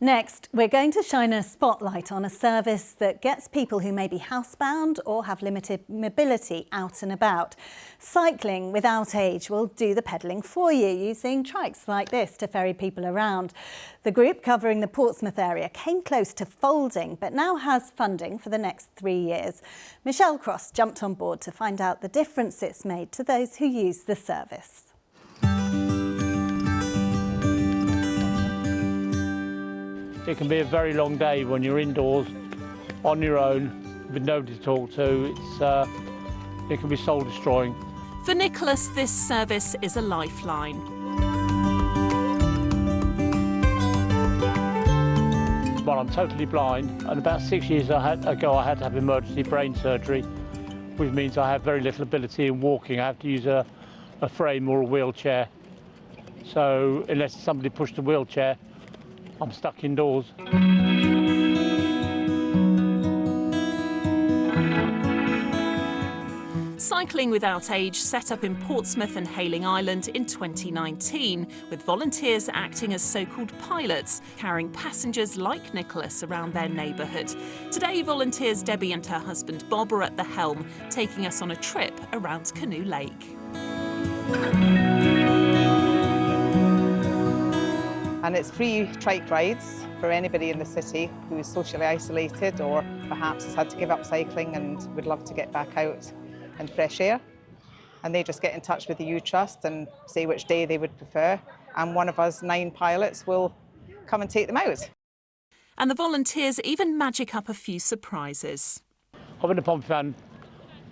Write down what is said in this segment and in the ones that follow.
Next, we're going to shine a spotlight on a service that gets people who may be housebound or have limited mobility out and about. Cycling Without Age will do the pedalling for you using trikes like this to ferry people around. The group covering the Portsmouth area came close to folding but now has funding for the next 3 years. Michelle Cross jumped on board to find out the difference it's made to those who use the service. It can be a very long day when you're indoors, on your own, with nobody to talk to. It can be soul destroying. For Nicholas, this service is a lifeline. Well, I'm totally blind, and about 6 years ago I had to have emergency brain surgery, which means I have very little ability in walking. I have to use a frame or a wheelchair. So unless somebody pushed the wheelchair, I'm stuck indoors. Cycling Without Age set up in Portsmouth and Hayling Island in 2019, with volunteers acting as so-called pilots, carrying passengers like Nicholas around their neighbourhood. Today, volunteers Debbie and her husband Bob are at the helm, taking us on a trip around Canoe Lake. And it's free trike rides for anybody in the city who is socially isolated or perhaps has had to give up cycling and would love to get back out in fresh air. And they just get in touch with the U-Trust and say which day they would prefer. And one of us 9 pilots will come and take them out. And the volunteers even magic up a few surprises. I've been a Pompey fan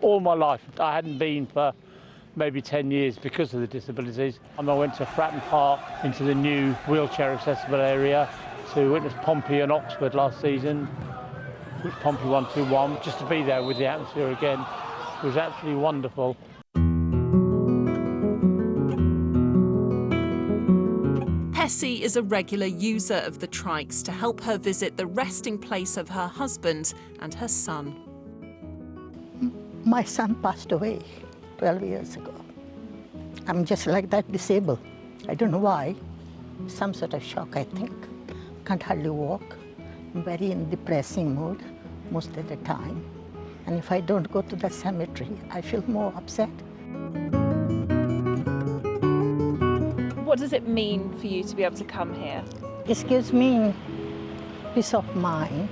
all my life. I hadn't been for maybe 10 years because of the disabilities. And I went to Fratton Park into the new wheelchair accessible area to witness Pompey and Oxford last season, which Pompey won 2-1. Just to be there with the atmosphere again was absolutely wonderful. Pessie is a regular user of the trikes to help her visit the resting place of her husband and her son. My son passed away 12 years ago. I'm just like that, disabled. I don't know why. Some sort of shock, I think. Can't hardly walk. I'm very in depressing mood most of the time. And if I don't go to the cemetery, I feel more upset. What does it mean for you to be able to come here? It gives me peace of mind.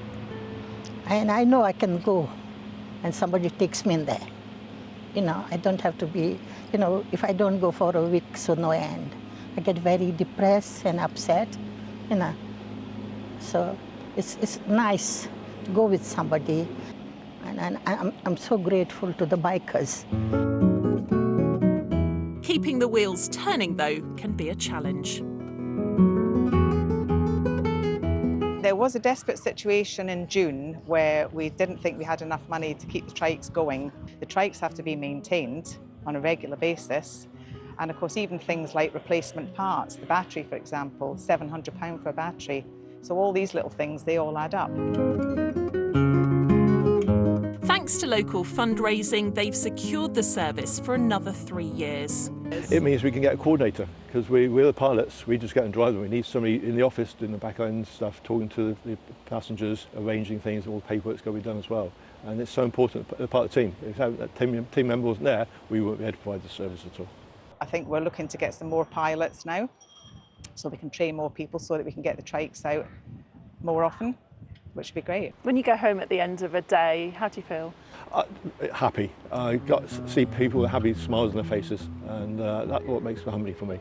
And I know I can go and somebody takes me in there. You know, I don't have to be, you know, if I don't go for a week, so no end. I get very depressed and upset, you know. So it's nice to go with somebody. And I'm so grateful to the bikers. Keeping the wheels turning, though, can be a challenge. There was a desperate situation in June where we didn't think we had enough money to keep the trikes going. The trikes have to be maintained on a regular basis. And of course, even things like replacement parts, the battery, for example, £700 for a battery. So all these little things, they all add up. Thanks to local fundraising, they've secured the service for another 3 years. It means we can get a coordinator, because we're the pilots, we just get and drive them. We need somebody in the office doing the back end stuff, talking to the passengers, arranging things, all the paperwork's got to be done as well. And it's so important, part of the team. If that team member wasn't there, we wouldn't be able to provide the service at all. I think we're looking to get some more pilots now, so we can train more people so that we can get the trikes out more often, which would be great. When you go home at the end of a day, how do you feel? Happy. I got to see people with happy smiles on their faces, and that's what makes it humbling for me.